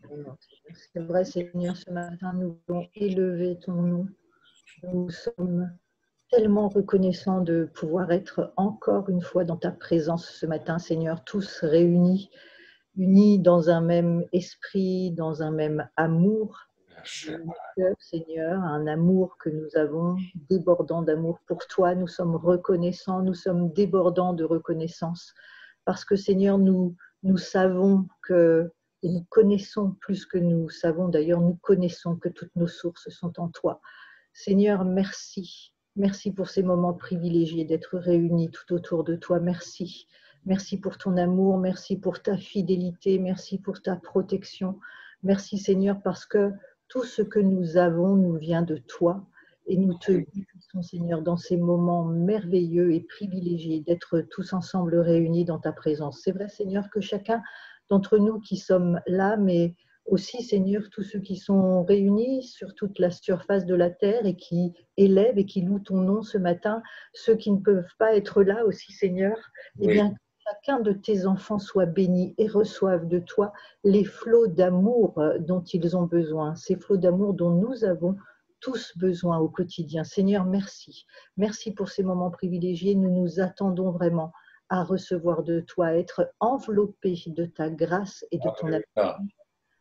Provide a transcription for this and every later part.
ton nom, Seigneur. C'est vrai, Seigneur, ce matin, nous voulons élever ton nom. Nous sommes tellement reconnaissants de pouvoir être encore une fois dans ta présence ce matin, Seigneur, tous réunis, unis dans un même esprit, dans un même amour. Seigneur, un amour que nous avons, débordant d'amour pour toi. Nous sommes reconnaissants, nous sommes débordants de reconnaissance. Parce que, Seigneur, nous savons que, et nous connaissons plus que nous savons, d'ailleurs, nous connaissons que toutes nos sources sont en toi. Seigneur, merci. Merci pour ces moments privilégiés d'être réunis tout autour de toi. Merci. Merci pour ton amour, merci pour ta fidélité, merci pour ta protection. Merci, Seigneur, parce que tout ce que nous avons nous vient de toi. Et nous te bénissons, Seigneur, dans ces moments merveilleux et privilégiés d'être tous ensemble réunis dans ta présence. C'est vrai, Seigneur, que chacun d'entre nous qui sommes là, mais aussi, Seigneur, tous ceux qui sont réunis sur toute la surface de la terre et qui élèvent et qui louent ton nom ce matin, ceux qui ne peuvent pas être là aussi, Seigneur, eh bien, chacun de tes enfants soit béni et reçoive de toi les flots d'amour dont ils ont besoin, ces flots d'amour dont nous avons tous besoin au quotidien. Seigneur, merci. Merci pour ces moments privilégiés. Nous nous attendons vraiment à recevoir de toi, à être enveloppés de ta grâce et de ton amour.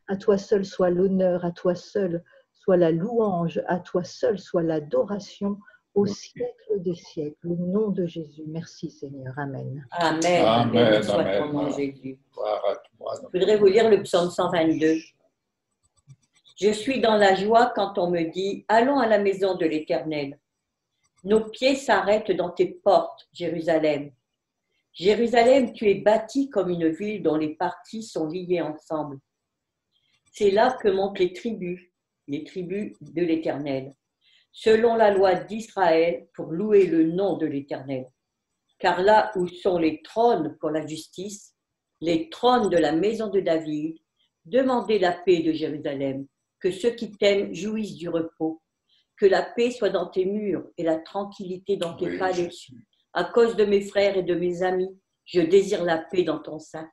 À toi seul soit l'honneur, à toi seul soit la louange, à toi seul soit l'adoration au siècle des siècles. Au nom de Jésus. Merci Seigneur. Amen. Amen. Amen. Soit ton nom, Jésus. Je voudrais vous lire le psaume 122. Je suis dans la joie quand on me dit « Allons à la maison de l'Éternel ». Nos pieds s'arrêtent dans tes portes, Jérusalem. Jérusalem, tu es bâtie comme une ville dont les parties sont liées ensemble. C'est là que montent les tribus de l'Éternel, selon la loi d'Israël, pour louer le nom de l'Éternel. Car là où sont les trônes pour la justice, les trônes de la maison de David, demandez la paix de Jérusalem, que ceux qui t'aiment jouissent du repos, que la paix soit dans tes murs et la tranquillité dans tes palais. À cause de mes frères et de mes amis, je désire la paix dans ton sein.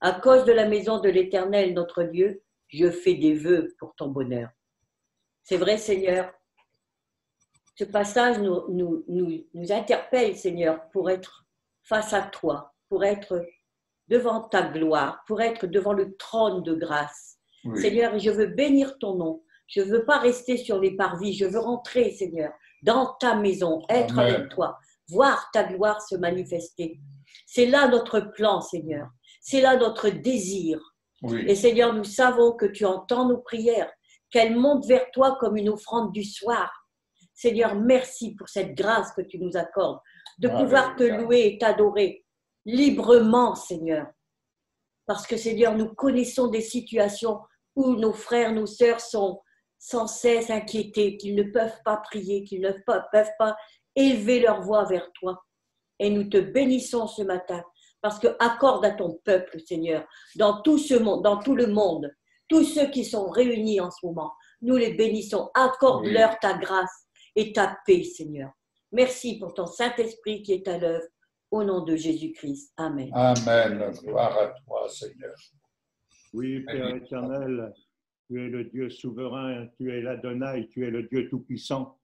À cause de la maison de l'Éternel, notre Dieu, je fais des vœux pour ton bonheur. C'est vrai, Seigneur. Ce passage nous interpelle, Seigneur, pour être face à toi, pour être devant ta gloire, pour être devant le trône de grâce. Oui. Seigneur, je veux bénir ton nom. Je ne veux pas rester sur les parvis. Je veux rentrer, Seigneur, dans ta maison, être Amen. Avec toi, voir ta gloire se manifester. C'est là notre plan, Seigneur. C'est là notre désir. Oui. Et Seigneur, nous savons que tu entends nos prières, qu'elles montent vers toi comme une offrande du soir. Seigneur, merci pour cette grâce que tu nous accordes, de pouvoir te louer et t'adorer librement, Seigneur. Parce que, Seigneur, nous connaissons des situations où nos frères, nos sœurs sont sans cesse inquiétés, qu'ils ne peuvent pas prier, qu'ils ne peuvent pas élever leur voix vers toi. Et nous te bénissons ce matin. Parce que accorde à ton peuple, Seigneur, dans tout ce monde, dans tout le monde, tous ceux qui sont réunis en ce moment, nous les bénissons. Accorde-leur ta grâce et ta paix, Seigneur. Merci pour ton Saint-Esprit qui est à l'œuvre. Au nom de Jésus-Christ. Amen. Amen. Gloire à toi, Seigneur. Oui, Père éternel, tu es le Dieu souverain, tu es l'Adonai, tu es le Dieu tout-puissant.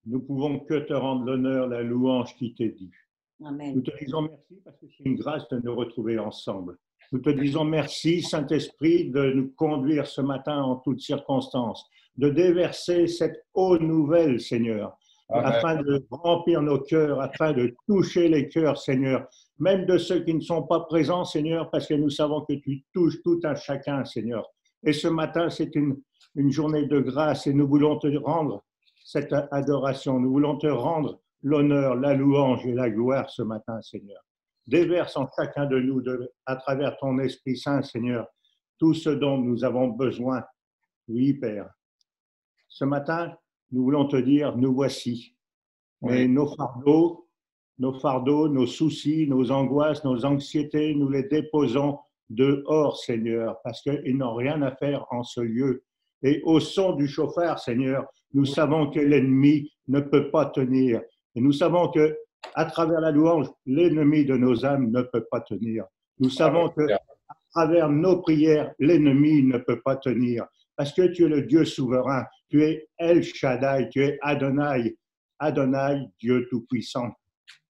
Nous pouvons que te rendre l'honneur, la louange qui t'est due. Amen. Nous te disons merci parce que c'est une grâce de nous retrouver ensemble. Nous te disons merci, Saint-Esprit, de nous conduire ce matin en toutes circonstances, de déverser cette eau nouvelle, Seigneur, Amen. Afin de remplir nos cœurs, afin de toucher les cœurs, Seigneur, même de ceux qui ne sont pas présents, Seigneur, parce que nous savons que tu touches tout un chacun, Seigneur. Et ce matin, c'est une journée de grâce et nous voulons te rendre cette adoration, nous voulons te rendre l'honneur, la louange et la gloire ce matin, Seigneur. Déverse en chacun de nous, à travers ton Esprit Saint, Seigneur, tout ce dont nous avons besoin. Oui, Père. Ce matin, nous voulons te dire, nous voici. Mais nos fardeaux, nos soucis, nos angoisses, nos anxiétés, nous les déposons dehors, Seigneur, parce qu'ils n'ont rien à faire en ce lieu. Et au son du chauffard, Seigneur, nous savons que l'ennemi ne peut pas tenir. Et nous savons que, à travers la louange, l'ennemi de nos âmes ne peut pas tenir. Nous savons que, à travers nos prières, l'ennemi ne peut pas tenir. Parce que tu es le Dieu souverain, tu es El Shaddai, tu es Adonai, Adonai, Dieu Tout-Puissant.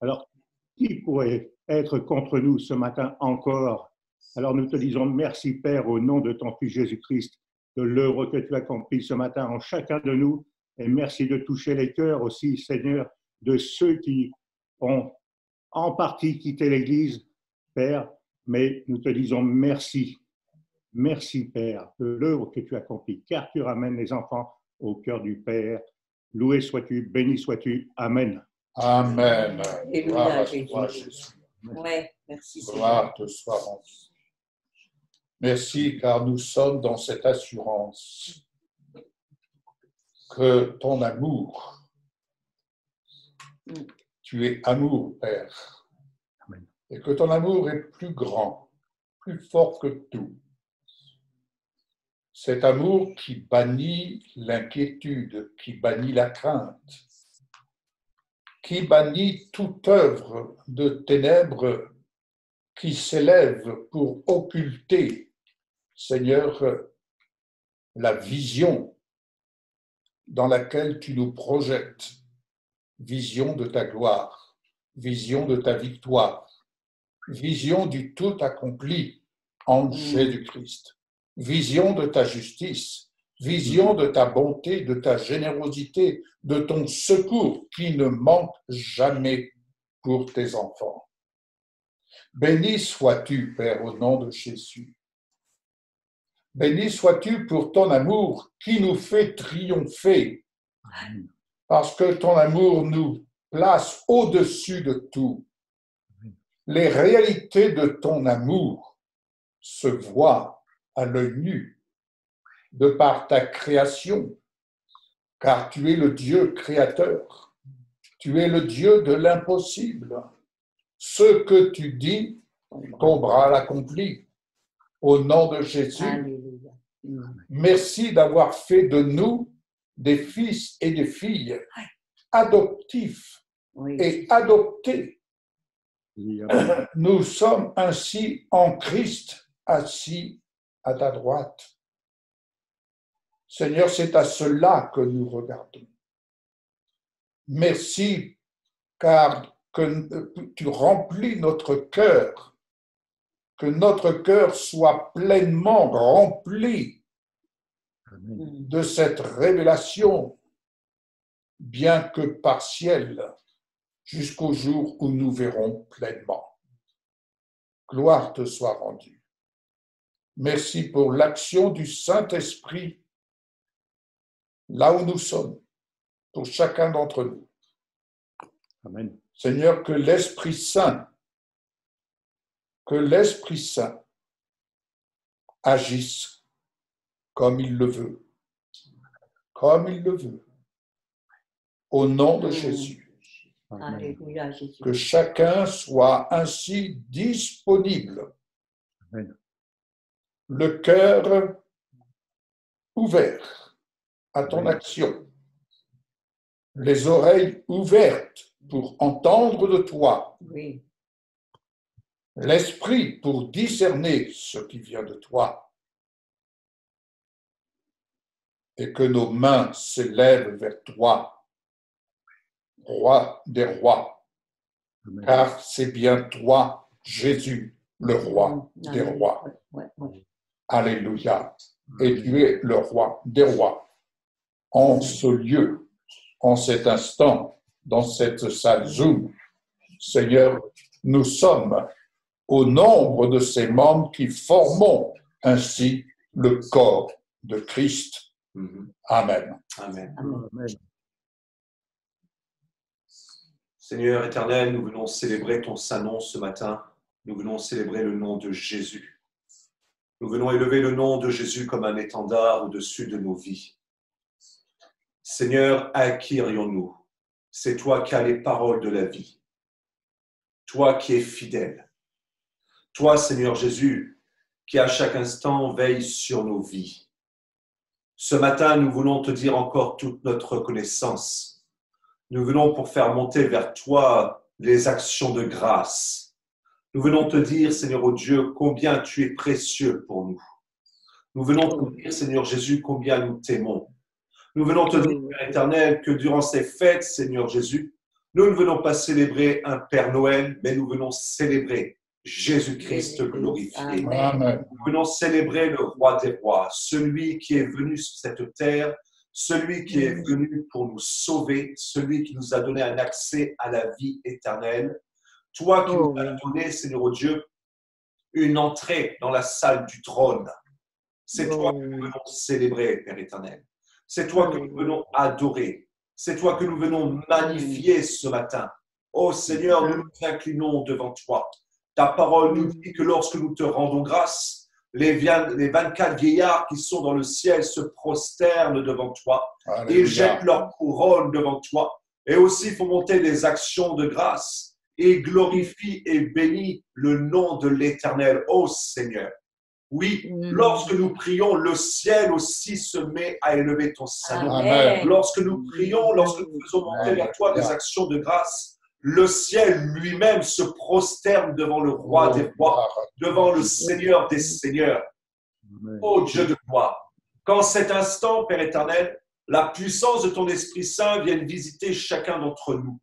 Alors, qui pourrait être contre nous ce matin encore? Alors nous te disons merci Père au nom de ton Fils Jésus-Christ, de l'œuvre que tu as accomplie ce matin en chacun de nous, et merci de toucher les cœurs aussi, Seigneur, de ceux qui ont en partie quitté l'Église, Père, mais nous te disons merci. Merci, Père, de l'œuvre que tu as accomplie, car tu ramènes les enfants au cœur du Père. Loué sois-tu, béni sois-tu. Amen. Amen. Gloire à toi, Jésus. Ouais, merci. Gloire te soit rendue. Merci, car nous sommes dans cette assurance que ton amour, tu es amour, Père, Amen. Et que ton amour est plus grand, plus fort que tout. Cet amour qui bannit l'inquiétude, qui bannit la crainte, qui bannit toute œuvre de ténèbres qui s'élève pour occulter, Seigneur, la vision dans laquelle tu nous projettes, vision de ta gloire, vision de ta victoire, vision du tout accompli en Jésus-Christ. Vision de ta justice, vision de ta bonté, de ta générosité, de ton secours qui ne manque jamais pour tes enfants. Béni sois-tu, Père, au nom de Jésus. Béni sois-tu pour ton amour qui nous fait triompher, parce que ton amour nous place au-dessus de tout. Les réalités de ton amour se voient à l'œil nu, de par ta création, car tu es le Dieu créateur, tu es le Dieu de l'impossible. Ce que tu dis, ton bras l'accomplit. Au nom de Jésus, Alléluia. Merci d'avoir fait de nous des fils et des filles adoptifs et adoptés. Nous sommes ainsi en Christ assis à ta droite. Seigneur, c'est à cela que nous regardons. Merci, car que tu remplis notre cœur, que notre cœur soit pleinement rempli de cette révélation, bien que partielle, jusqu'au jour où nous verrons pleinement. Gloire te soit rendue. Merci pour l'action du Saint-Esprit là où nous sommes, pour chacun d'entre nous. Amen. Seigneur, que l'Esprit Saint agisse comme il le veut, au nom de Jésus. Alléluia, Jésus. Que chacun soit ainsi disponible. Amen. Le cœur ouvert à ton action, les oreilles ouvertes pour entendre de toi, Oui. l'esprit pour discerner ce qui vient de toi, et que nos mains s'élèvent vers toi, roi des rois, Amen. car c'est bien toi, Jésus, le roi des rois. Ouais. Alléluia. Et tu es le roi des rois. En ce lieu, en cet instant, dans cette salle Zoom, Seigneur, nous sommes au nombre de ces membres qui formons ainsi le corps de Christ. Amen. Amen. Amen. Seigneur éternel, nous venons célébrer ton saint nom ce matin. Nous venons célébrer le nom de Jésus. Nous venons élever le nom de Jésus comme un étendard au-dessus de nos vies. Seigneur, à qui irions-nous? C'est toi qui as les paroles de la vie. Toi qui es fidèle. Toi, Seigneur Jésus, qui à chaque instant veille sur nos vies. Ce matin, nous voulons te dire encore toute notre reconnaissance. Nous venons pour faire monter vers toi les actions de grâce. Nous venons te dire, Seigneur oh Dieu, combien tu es précieux pour nous. Nous venons te dire, Seigneur Jésus, combien nous t'aimons. Nous venons te dire, Père éternel, que durant ces fêtes, Seigneur Jésus, nous ne venons pas célébrer un Père Noël, mais nous venons célébrer Jésus-Christ glorifié. Amen. Nous venons célébrer le roi des rois, celui qui est venu sur cette terre, celui qui est venu pour nous sauver, celui qui nous a donné un accès à la vie éternelle. Toi qui nous as donné, Seigneur oh Dieu, une entrée dans la salle du trône. C'est toi que nous venons célébrer, Père éternel. C'est toi que nous venons adorer. C'est toi que nous venons magnifier ce matin. Oh Seigneur, nous nous inclinons devant toi. Ta parole nous dit que lorsque nous te rendons grâce, les 24 vieillards qui sont dans le ciel se prosternent devant toi. Alléluia. Ils jettent leur couronne devant toi. Et aussi font monter des actions de grâce. Et glorifient et bénissent le nom de l'Éternel. Oh Seigneur. Oui, lorsque nous prions, le ciel aussi se met à élever ton salut. Amen. Lorsque nous prions, lorsque nous faisons monter vers toi des actions de grâce, le ciel lui-même se prosterne devant le roi des rois, devant le Seigneur des seigneurs. Ô Dieu de gloire, qu'en cet instant, Père éternel, la puissance de ton Esprit Saint vienne visiter chacun d'entre nous.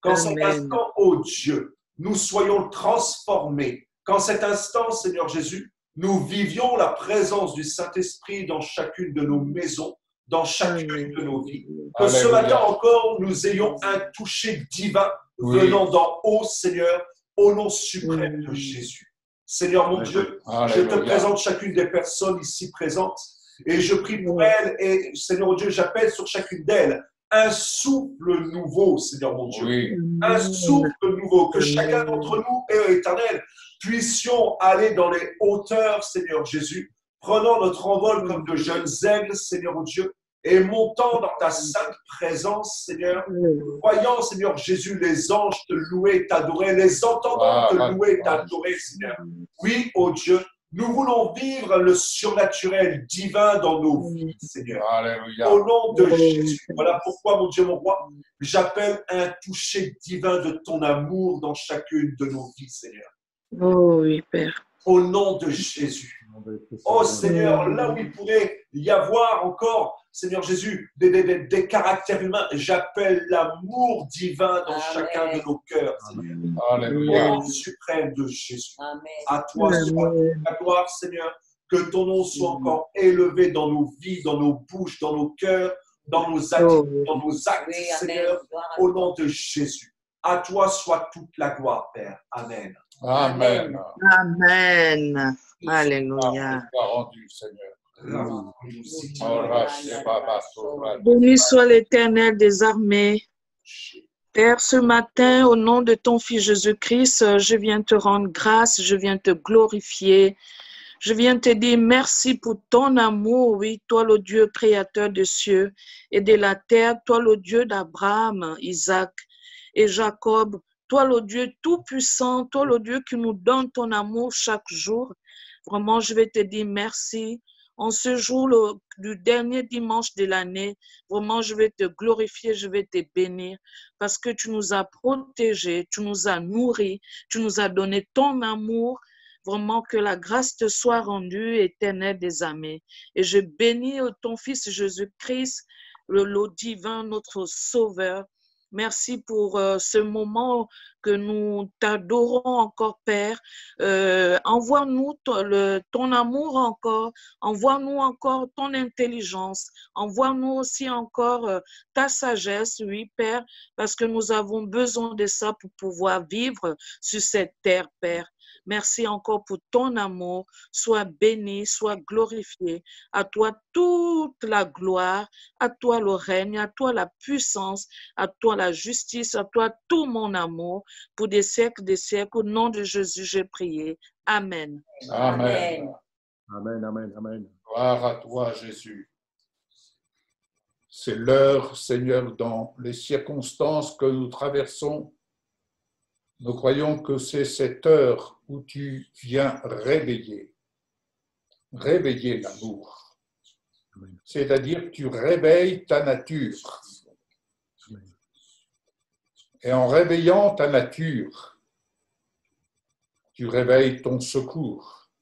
Qu'en cet instant, ô Dieu, nous soyons transformés. Qu'en cet instant, Seigneur Jésus, nous vivions la présence du Saint-Esprit dans chacune de nos maisons, dans chacune de nos vies. Que ce matin encore, nous ayons un toucher divin venant d'en haut, Seigneur, au nom suprême de Jésus. Seigneur mon Dieu, je te présente chacune des personnes ici présentes et je prie pour elles et Seigneur mon Dieu, j'appelle sur chacune d'elles un souffle nouveau, Seigneur mon Dieu. Oui. Un souffle nouveau, que chacun d'entre nous, Père éternel, puissions aller dans les hauteurs, Seigneur Jésus, prenant notre envol comme de jeunes aigles, Seigneur mon Dieu, et montant dans ta sainte présence, Seigneur, voyant, Seigneur Jésus, les anges te louer, t'adorer, les entendant te louer, t'adorer, Seigneur. Oui, ô Dieu, nous voulons vivre le surnaturel divin dans nos vies, Seigneur. Alléluia. Au nom de Jésus. Voilà pourquoi, mon Dieu, mon roi, j'appelle un toucher divin de ton amour dans chacune de nos vies, Seigneur. Oh oui, Père. Au nom de Jésus. Oh Seigneur, là où il pourrait y avoir encore, Seigneur Jésus, des caractères humains, j'appelle l'amour divin dans chacun de nos cœurs, Seigneur. Alléluia. Au nom suprême de Jésus. À toi soit la gloire, Seigneur. Que ton nom soit encore élevé dans nos vies, dans nos bouches, dans nos cœurs, dans nos actes, dans nos actes, Seigneur, au nom de Jésus. À toi soit toute la gloire, Père. Amen. Amen. Amen. Alléluia. Rendu, Seigneur. Béni soit l'Éternel des armées. Père, ce matin, au nom de ton Fils Jésus-Christ, je viens te rendre grâce, je viens te glorifier. Je viens te dire merci pour ton amour, oui, toi le Dieu créateur des cieux et de la terre, toi le Dieu d'Abraham, Isaac et Jacob, toi le Dieu tout-puissant, toi le Dieu qui nous donne ton amour chaque jour. Vraiment, je vais te dire merci. En ce jour du dernier dimanche de l'année, vraiment, je vais te glorifier, je vais te bénir parce que tu nous as protégés, tu nous as nourris, tu nous as donné ton amour. Vraiment, que la grâce te soit rendue, Éternel des armées. Et je bénis ton Fils Jésus-Christ, le divin, notre Sauveur. Merci pour ce moment que nous t'adorons encore, Père. Envoie-nous ton amour encore. Envoie-nous encore ton intelligence. Envoie-nous aussi encore ta sagesse, oui, Père, parce que nous avons besoin de ça pour pouvoir vivre sur cette terre, Père. Merci encore pour ton amour. Sois béni, sois glorifié. À toi toute la gloire, à toi le règne, à toi la puissance, à toi la justice, à toi tout mon amour. Pour des siècles, au nom de Jésus, j'ai prié. Amen. Amen. Amen, amen, amen. Gloire à toi, Jésus. C'est l'heure, Seigneur, dans les circonstances que nous traversons. Nous croyons que c'est cette heure où tu viens réveiller l'amour. C'est-à-dire que tu réveilles ta nature. Et en réveillant ta nature, Tu réveilles ton secours.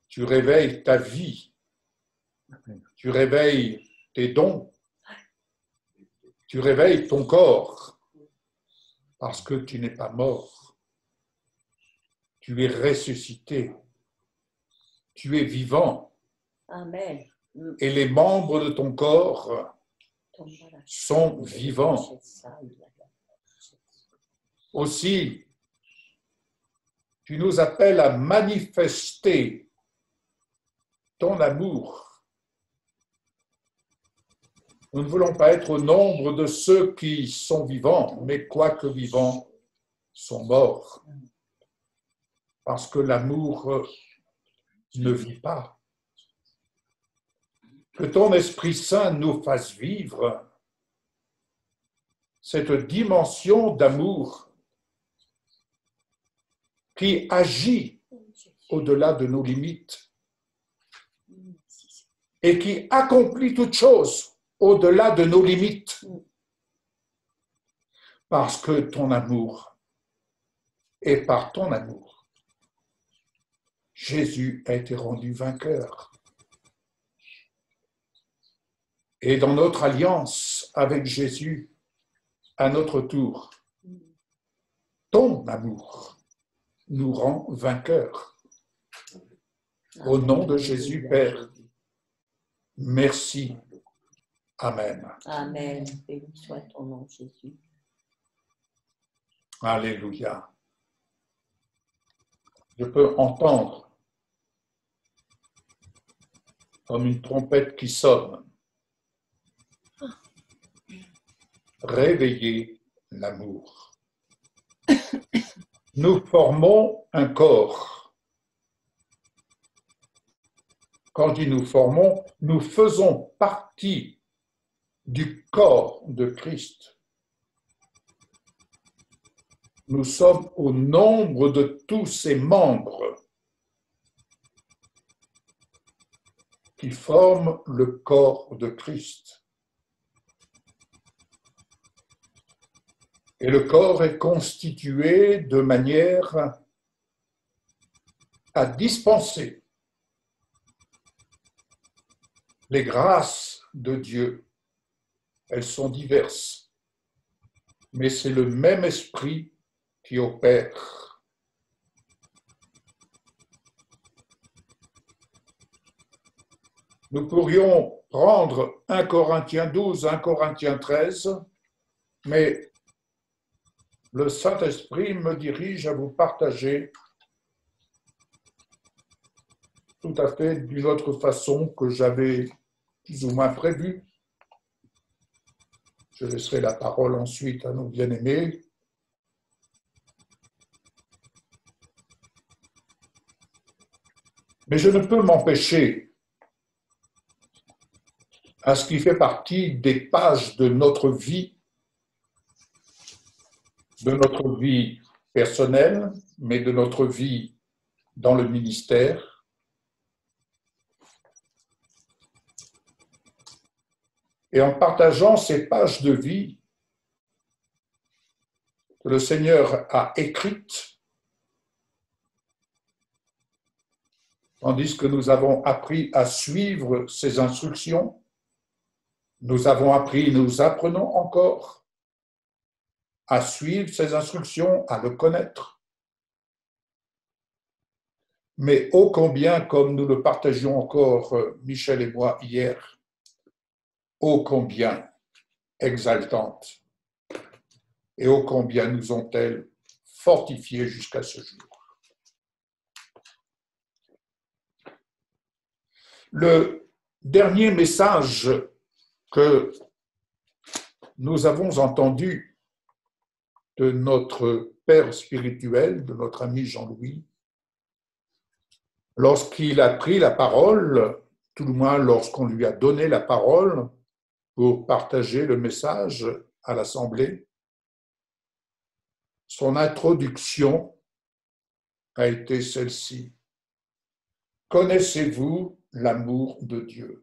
Tu réveilles ta vie. Tu réveilles tes dons. Tu réveilles ton corps parce que tu n'es pas mort. Tu es ressuscité. Tu es vivant. Amen. Et les membres de ton corps sont vivants. Aussi, tu nous appelles à manifester ton amour. Nous ne voulons pas être au nombre de ceux qui sont vivants, mais quoique vivants, sont morts. Parce que l'amour ne vit pas. Que ton Esprit Saint nous fasse vivre cette dimension d'amour qui agit au-delà de nos limites et qui accomplit toutes choses au-delà de nos limites. Parce que ton amour, et par ton amour, Jésus a été rendu vainqueur. Et dans notre alliance avec Jésus, à notre tour, ton amour nous rend vainqueurs. Au nom de Jésus, Père, merci. Amen. Amen. Béni soit ton nom, Jésus. Alléluia. Je peux entendre comme une trompette qui sonne. Réveiller l'amour. Nous formons un corps. Quand je dis nous formons, nous faisons partie du corps de Christ. Nous sommes au nombre de tous ses membres qui forment le corps de Christ. Et le corps est constitué de manière à dispenser les grâces de Dieu. Elles sont diverses, mais c'est le même esprit qui opère. Nous pourrions prendre 1 Corinthiens 12, 1 Corinthiens 13, mais le Saint-Esprit me dirige à vous partager tout à fait d'une autre façon que j'avais plus ou moins prévu. Je laisserai la parole ensuite à nos bien-aimés. Mais je ne peux m'empêcher à ce qui fait partie des pages de notre vie personnelle, mais de notre vie dans le ministère. Et en partageant ces pages de vie que le Seigneur a écrites, tandis que nous avons appris à suivre ses instructions, nous avons appris, nous apprenons encore à suivre ses instructions, à le connaître. Mais ô combien, comme nous le partagions encore, Michel et moi, hier, ô combien exaltantes et ô combien nous ont-elles fortifiés jusqu'à ce jour. Le dernier message que nous avons entendu de notre père spirituel, de notre ami Jean-Louis, lorsqu'il a pris la parole, tout le moins lorsqu'on lui a donné la parole pour partager le message à l'Assemblée, son introduction a été celle-ci. Connaissez-vous l'amour de Dieu?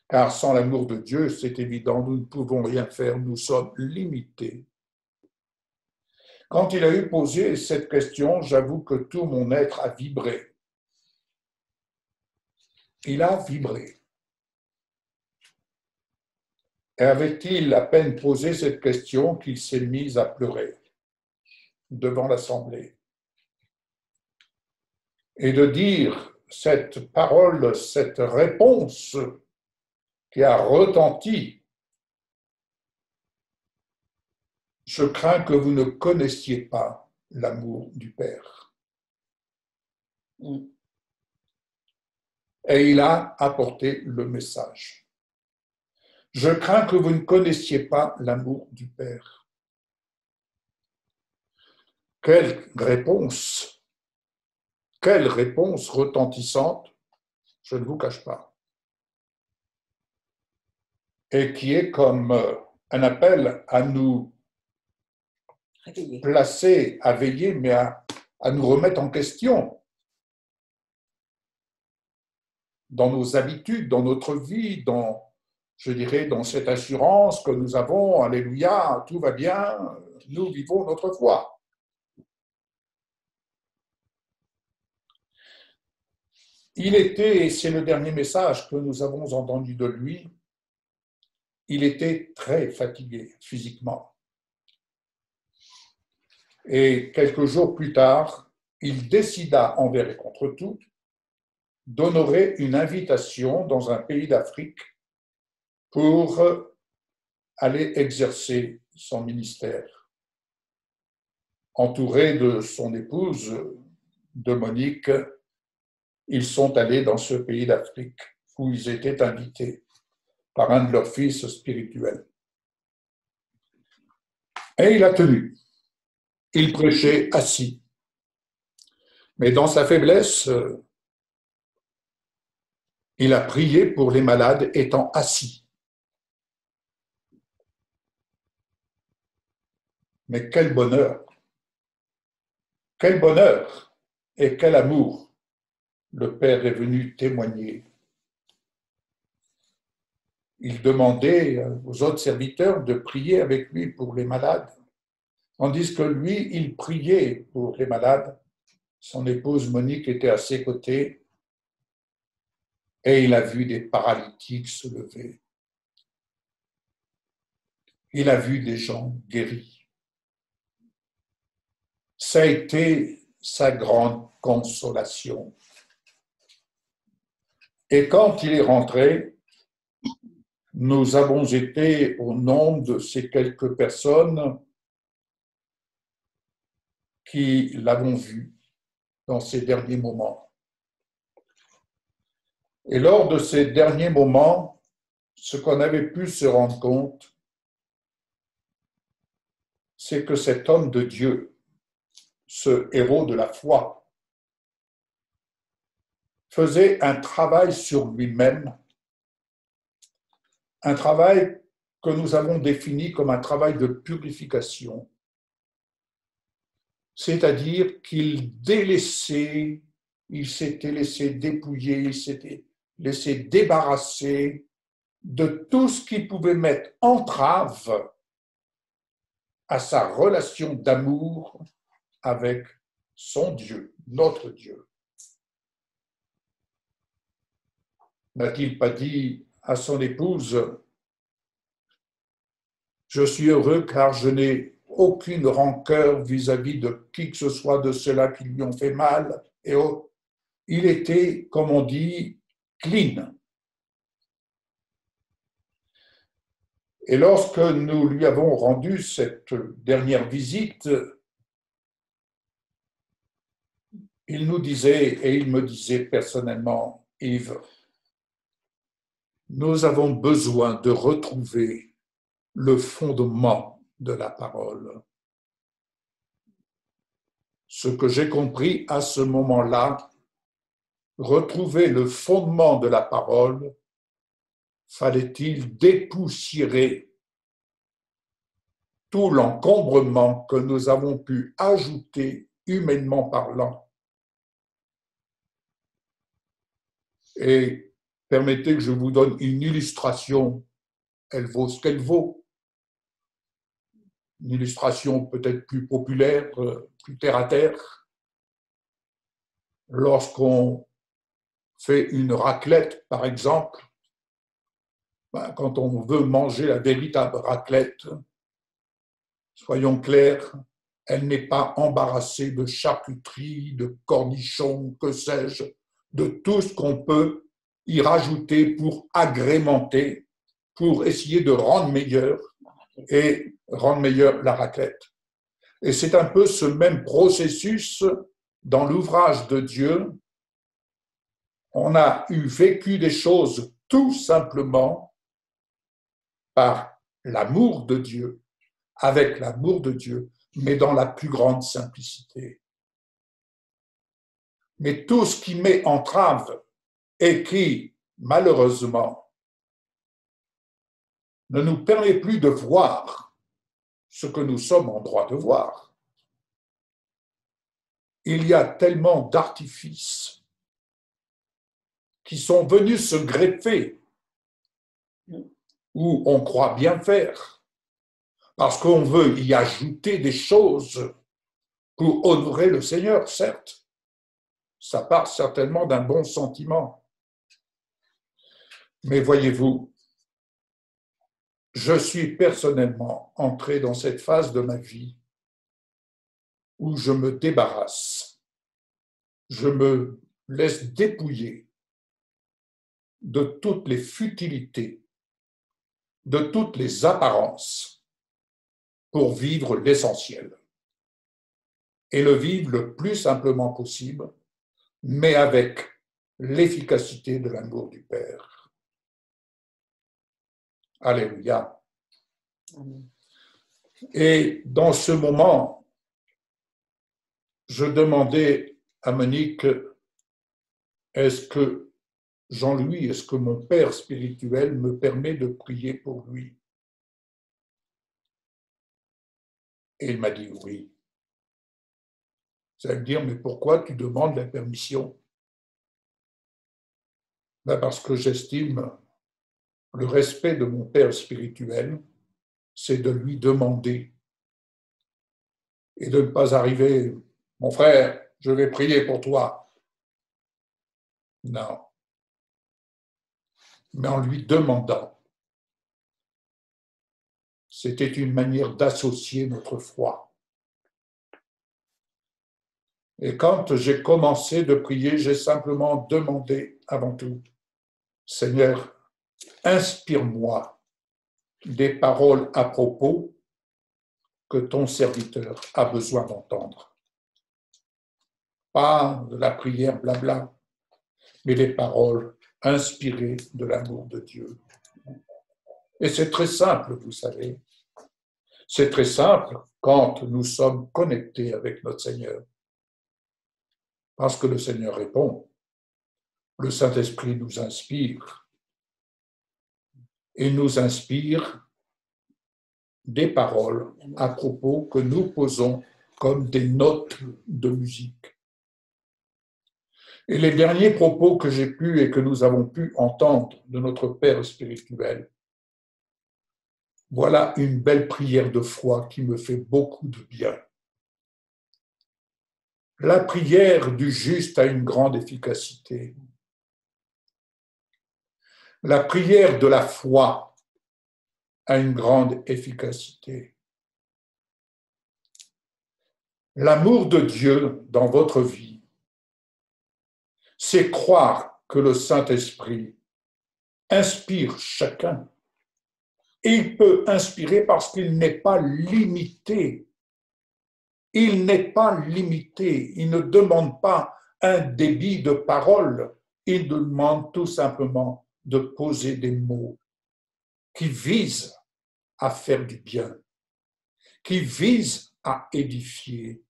Car sans l'amour de Dieu, c'est évident, nous ne pouvons rien faire, nous sommes limités. Quand il a eu posé cette question, j'avoue que tout mon être a vibré. Il a vibré. Et avait-il à peine posé cette question qu'il s'est mis à pleurer devant l'Assemblée. Et de dire cette parole, cette réponse qui a retenti. Je crains que vous ne connaissiez pas l'amour du Père. Et il a apporté le message. Je crains que vous ne connaissiez pas l'amour du Père. Quelle réponse retentissante, je ne vous cache pas. Et qui est comme un appel à nous placer, à veiller, mais à nous remettre en question dans nos habitudes, dans notre vie, je dirais, dans cette assurance que nous avons, alléluia, tout va bien, nous vivons notre foi. Il était, et c'est le dernier message que nous avons entendu de lui, il était très fatigué physiquement. Et quelques jours plus tard, il décida, envers et contre tout, d'honorer une invitation dans un pays d'Afrique pour aller exercer son ministère. Entouré de son épouse, de Monique, ils sont allés dans ce pays d'Afrique où ils étaient invités par un de leurs fils spirituels. Et il a tenu. Il prêchait assis. Mais dans sa faiblesse, il a prié pour les malades étant assis. Mais quel bonheur! Quel bonheur et quel amour le Père est venu témoigner. Il demandait aux autres serviteurs de prier avec lui pour les malades, tandis que lui, il priait pour les malades. Son épouse Monique était à ses côtés et il a vu des paralytiques se lever. Il a vu des gens guéris. Ça a été sa grande consolation. Et quand il est rentré, nous avons été au nombre de ces quelques personnes qui l'avons vu dans ces derniers moments. Et lors de ces derniers moments, ce qu'on avait pu se rendre compte, c'est que cet homme de Dieu, ce héros de la foi, faisait un travail sur lui-même, un travail que nous avons défini comme un travail de purification, c'est-à-dire qu'il s'était laissé dépouiller, il s'était laissé débarrasser de tout ce qui pouvait mettre entrave à sa relation d'amour avec son Dieu, notre Dieu. N'a-t-il pas dit à son épouse, « Je suis heureux car je n'ai aucune rancœur vis-à-vis de qui que ce soit de ceux-là qui lui ont fait mal. » Et il était, comme on dit, clean. Et lorsque nous lui avons rendu cette dernière visite, il nous disait, et il me disait personnellement, « Yves, nous avons besoin de retrouver le fondement de la parole. » Ce que j'ai compris à ce moment-là, retrouver le fondement de la parole, fallait-il dépoussiérer tout l'encombrement que nous avons pu ajouter humainement parlant. Et permettez que je vous donne une illustration, elle vaut ce qu'elle vaut. une illustration peut-être plus populaire, plus terre à terre. Lorsqu'on fait une raclette, par exemple, quand on veut manger la véritable raclette, soyons clairs, elle n'est pas embarrassée de charcuterie, de cornichons, que sais-je, de tout ce qu'on peut y rajouter pour agrémenter, pour essayer de rendre meilleure la raclette. Et c'est un peu ce même processus dans l'ouvrage de Dieu. On a vécu des choses tout simplement par l'amour de Dieu, avec l'amour de Dieu, mais dans la plus grande simplicité. Mais tout ce qui met entrave et qui, malheureusement, ne nous permet plus de voir ce que nous sommes en droit de voir. Il y a tellement d'artifices qui sont venus se greffer où on croit bien faire, parce qu'on veut y ajouter des choses pour honorer le Seigneur, certes. Ça part certainement d'un bon sentiment. Mais voyez-vous, je suis personnellement entré dans cette phase de ma vie où je me débarrasse, je me laisse dépouiller de toutes les futilités, de toutes les apparences pour vivre l'essentiel. Et le vivre le plus simplement possible, mais avec l'efficacité de l'amour du Père. Alléluia. Amen. Et dans ce moment, je demandais à Monique, est-ce que Jean-Louis, est-ce que mon père spirituel me permet de prier pour lui? Et il m'a dit oui. Vous allez me dire, mais pourquoi tu demandes la permission? Ben parce que j'estime le respect de mon père spirituel, c'est de lui demander et de ne pas arriver, mon frère, je vais prier pour toi. Non. Mais en lui demandant. C'était une manière d'associer notre foi. Et quand j'ai commencé de prier, j'ai simplement demandé avant tout, Seigneur, inspire-moi des paroles à propos que ton serviteur a besoin d'entendre. Pas de la prière blabla, mais des paroles inspirées de l'amour de Dieu. Et c'est très simple, vous savez. C'est très simple quand nous sommes connectés avec notre Seigneur. Parce que le Seigneur répond. Le Saint-Esprit nous inspire. Et nous inspire des paroles à propos que nous posons comme des notes de musique. Et les derniers propos que j'ai pu et que nous avons pu entendre de notre Père spirituel, voilà une belle prière de foi qui me fait beaucoup de bien. La prière du juste a une grande efficacité. La prière de la foi a une grande efficacité. L'amour de Dieu dans votre vie, c'est croire que le Saint-Esprit inspire chacun. Et il peut inspirer parce qu'il n'est pas limité. Il n'est pas limité. Il ne demande pas un débit de parole. Il demande tout simplement de poser des mots qui visent à faire du bien, qui visent à édifier,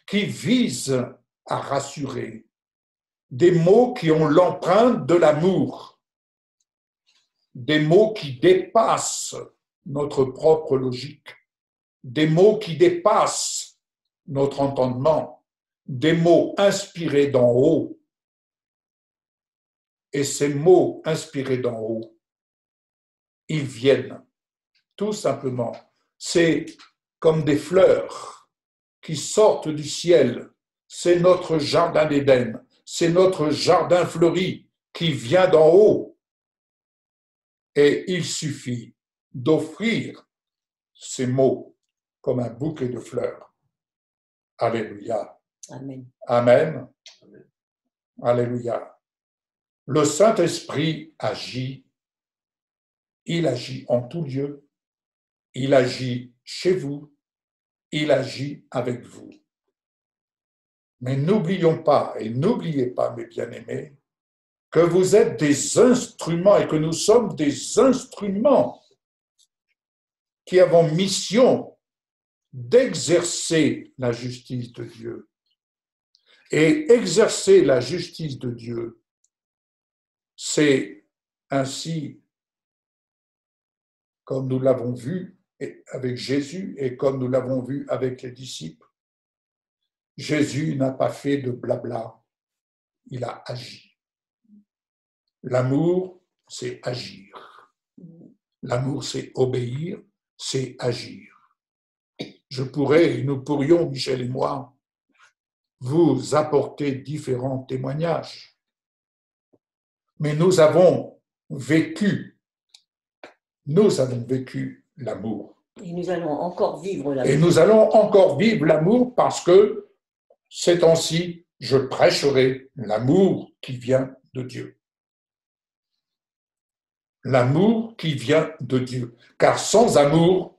qui visent à rassurer. Des mots qui ont l'empreinte de l'amour. Des mots qui dépassent notre propre logique, des mots qui dépassent notre entendement, des mots inspirés d'en haut. Et ces mots inspirés d'en haut, ils viennent tout simplement. C'est comme des fleurs qui sortent du ciel. C'est notre jardin d'Éden, c'est notre jardin fleuri qui vient d'en haut. Et il suffit d'offrir ces mots comme un bouquet de fleurs. Alléluia. Amen. Amen. Alléluia. Le Saint-Esprit agit. Il agit en tout lieu. Il agit chez vous. Il agit avec vous. Mais n'oublions pas, et n'oubliez pas, mes bien-aimés, que vous êtes des instruments et que nous sommes des instruments qui avons mission d'exercer la justice de Dieu. Et exercer la justice de Dieu, c'est ainsi, comme nous l'avons vu avec Jésus et comme nous l'avons vu avec les disciples. Jésus n'a pas fait de blabla, il a agi. L'amour, c'est agir. L'amour, c'est obéir, c'est agir. Nous pourrions, Michel et moi, vous apporter différents témoignages. Mais nous avons vécu l'amour. Et nous allons encore vivre l'amour. Et nous allons encore vivre l'amour parce que ces temps-ci, je prêcherai l'amour qui vient de Dieu. L'amour qui vient de Dieu. Car sans amour,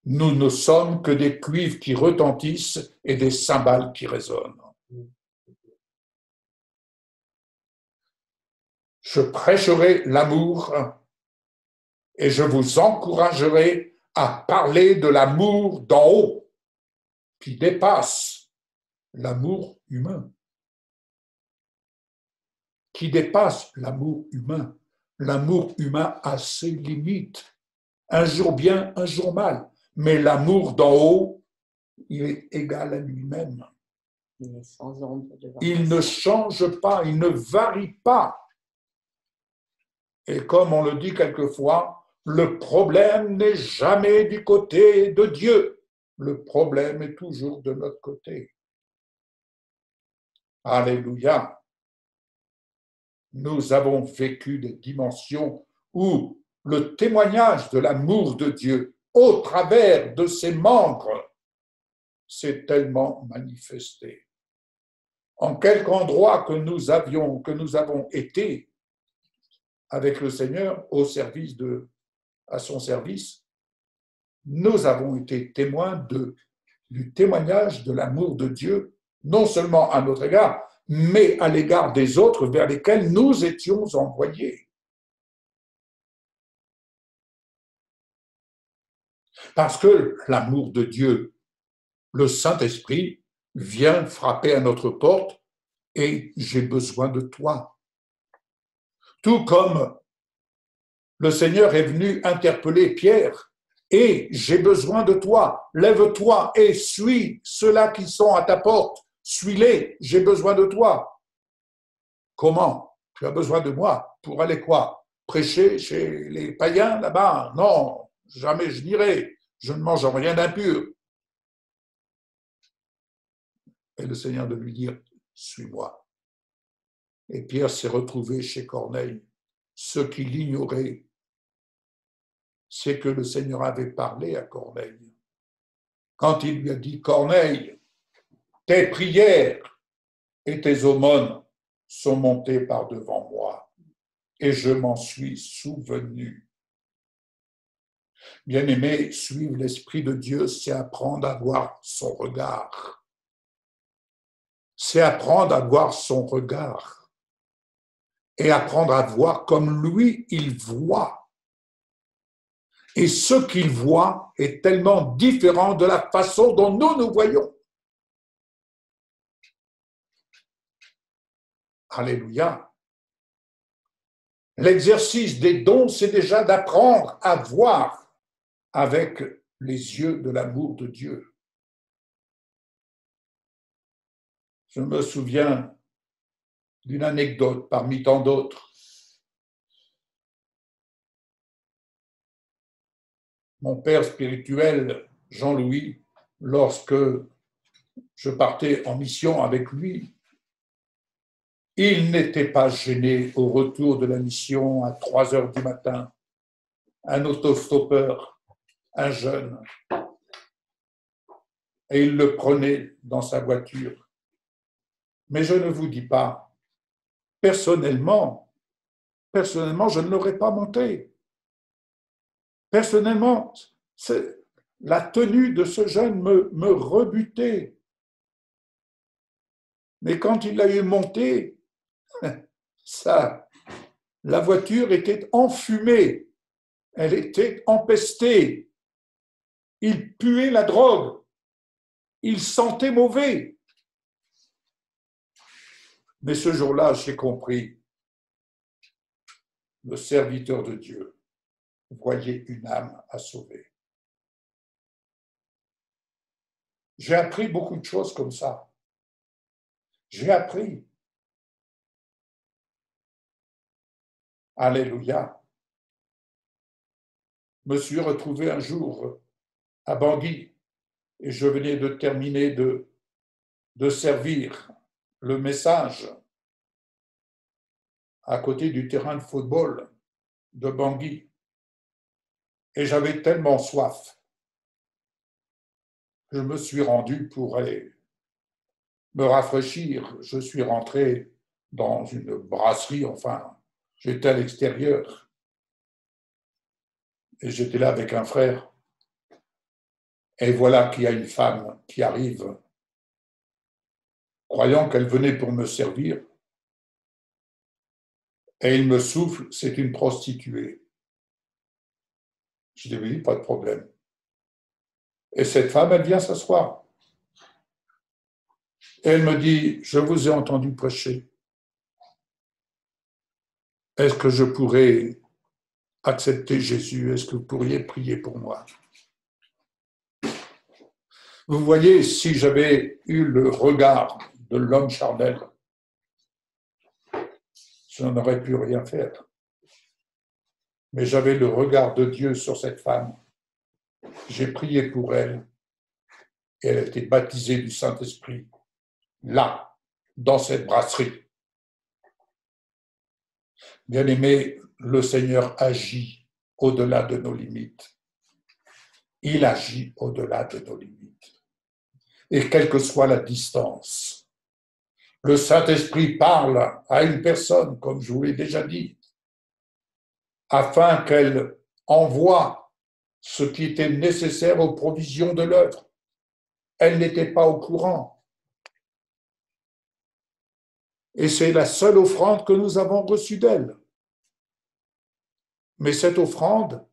nous ne sommes que des cuivres qui retentissent et des cymbales qui résonnent. Je prêcherai l'amour et je vous encouragerai à parler de l'amour d'en haut qui dépasse l'amour humain. Qui dépasse l'amour humain. L'amour humain a ses limites. Un jour bien, un jour mal. Mais l'amour d'en haut, il est égal à lui-même. Il est sans ombre de variation. Il ne change pas, il ne varie pas. Et comme on le dit quelquefois, le problème n'est jamais du côté de Dieu. Le problème est toujours de notre côté. Alléluia. Nous avons vécu des dimensions où le témoignage de l'amour de Dieu au travers de ses membres s'est tellement manifesté. En quelque endroit que nous avons été avec le Seigneur à son service, nous avons été témoins du témoignage de l'amour de Dieu, non seulement à notre égard, mais à l'égard des autres vers lesquels nous étions envoyés. Parce que l'amour de Dieu, le Saint-Esprit, vient frapper à notre porte et j'ai besoin de toi. Tout comme le Seigneur est venu interpeller Pierre et j'ai besoin de toi, lève-toi et suis ceux-là qui sont à ta porte. Suis-les, j'ai besoin de toi. Comment? Tu as besoin de moi pour aller quoi? Prêcher chez les païens là-bas? Non, jamais je n'irai. Je ne mange rien d'impur. Et le Seigneur de lui dire, suis-moi. Et Pierre s'est retrouvé chez Corneille. Ce qu'il ignorait, c'est que le Seigneur avait parlé à Corneille. Quand il lui a dit, Corneille, tes prières et tes aumônes sont montées par devant moi, et je m'en suis souvenu. Bien-aimé, suivre l'Esprit de Dieu, c'est apprendre à voir son regard. C'est apprendre à voir son regard. Et apprendre à voir comme lui, il voit. Et ce qu'il voit est tellement différent de la façon dont nous voyons. Alléluia. L'exercice des dons, c'est déjà d'apprendre à voir avec les yeux de l'amour de Dieu. Je me souviens d'une anecdote parmi tant d'autres. Mon père spirituel Jean-Louis, lorsque je partais en mission avec lui, il n'était pas gêné au retour de la mission à 3 heures du matin. Un autostoppeur, un jeune, et il le prenait dans sa voiture. Mais je ne vous dis pas, personnellement, je ne l'aurais pas monté. Personnellement, la tenue de ce jeune me rebutait. Mais quand il l'a eu monté, la voiture était enfumée, elle était empestée, il puait la drogue, il sentait mauvais. Mais ce jour-là, j'ai compris, le serviteur de Dieu voyait une âme à sauver. J'ai appris beaucoup de choses comme ça. J'ai appris. Alléluia. Je me suis retrouvé un jour à Bangui et je venais de terminer de servir le message à côté du terrain de football de Bangui. Et j'avais tellement soif que je me suis rendu pour aller me rafraîchir. Je suis rentré dans une brasserie, enfin, j'étais à l'extérieur. Et j'étais là avec un frère. Et voilà qu'il y a une femme qui arrive, croyant qu'elle venait pour me servir. Et il me souffle, c'est une prostituée. Je dis oui, pas de problème. Et cette femme, elle vient s'asseoir. Et elle me dit, je vous ai entendu prêcher. Est-ce que je pourrais accepter Jésus? Est-ce que vous pourriez prier pour moi? Vous voyez, si j'avais eu le regard de l'homme charnel, je n'en aurais pu rien faire. Mais j'avais le regard de Dieu sur cette femme. J'ai prié pour elle et elle a été baptisée du Saint-Esprit, là, dans cette brasserie. Bien-aimé, le Seigneur agit au-delà de nos limites. Il agit au-delà de nos limites. Et quelle que soit la distance, le Saint-Esprit parle à une personne, comme je vous l'ai déjà dit, afin qu'elle envoie ce qui était nécessaire aux provisions de l'œuvre. Elle n'était pas au courant. Et c'est la seule offrande que nous avons reçue d'elle. Mais cette offrande,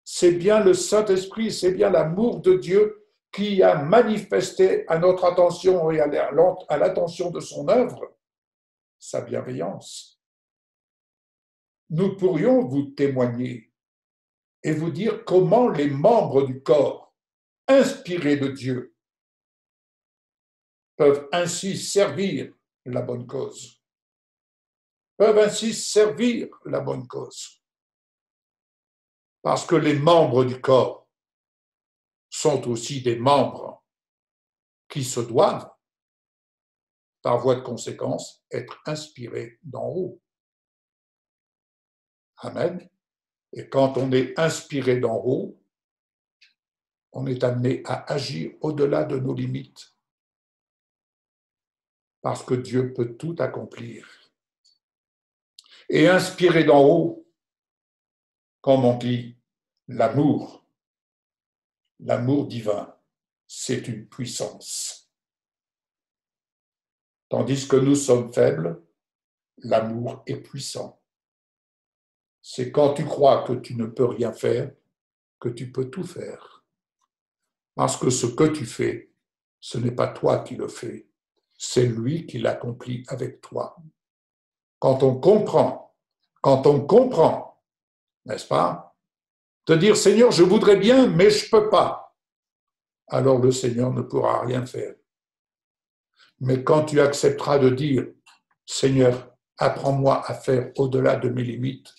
c'est bien le Saint-Esprit, c'est bien l'amour de Dieu qui a manifesté à notre attention et à l'attention de son œuvre sa bienveillance. Nous pourrions vous témoigner et vous dire comment les membres du corps, inspirés de Dieu, peuvent ainsi servir la bonne cause. Peuvent ainsi servir la bonne cause. Parce que les membres du corps sont aussi des membres qui se doivent, par voie de conséquence, être inspirés d'en haut. Amen. Et quand on est inspiré d'en haut, on est amené à agir au-delà de nos limites. Parce que Dieu peut tout accomplir. Et inspiré d'en haut, comme on dit, l'amour divin, c'est une puissance. Tandis que nous sommes faibles, l'amour est puissant. C'est quand tu crois que tu ne peux rien faire que tu peux tout faire. Parce que ce que tu fais, ce n'est pas toi qui le fais, c'est lui qui l'accomplit avec toi. Quand on comprend, n'est-ce pas? Te dire, Seigneur, je voudrais bien, mais je ne peux pas. Alors le Seigneur ne pourra rien faire. Mais quand tu accepteras de dire, Seigneur, apprends-moi à faire au-delà de mes limites,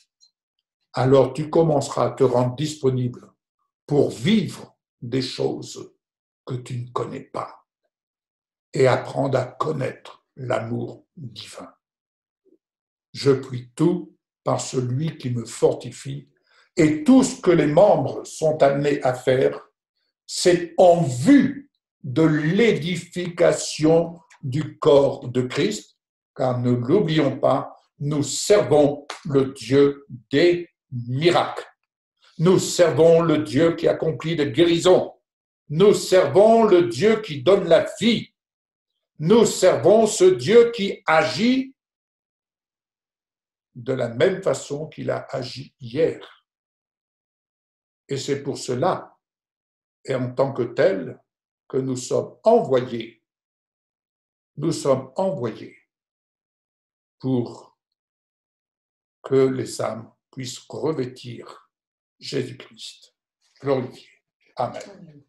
alors tu commenceras à te rendre disponible pour vivre des choses que tu ne connais pas et apprendre à connaître l'amour divin. Je puis tout par celui qui me fortifie, et tout ce que les membres sont amenés à faire, c'est en vue de l'édification du corps de Christ, car ne l'oublions pas, nous servons le Dieu des miracles. Nous servons le Dieu qui accomplit des guérisons. Nous servons le Dieu qui donne la vie. Nous servons ce Dieu qui agit de la même façon qu'il a agi hier. Et c'est pour cela, et en tant que tel, que nous sommes envoyés. Nous sommes envoyés pour que les âmes puissent revêtir Jésus-Christ. Glorifié. Amen.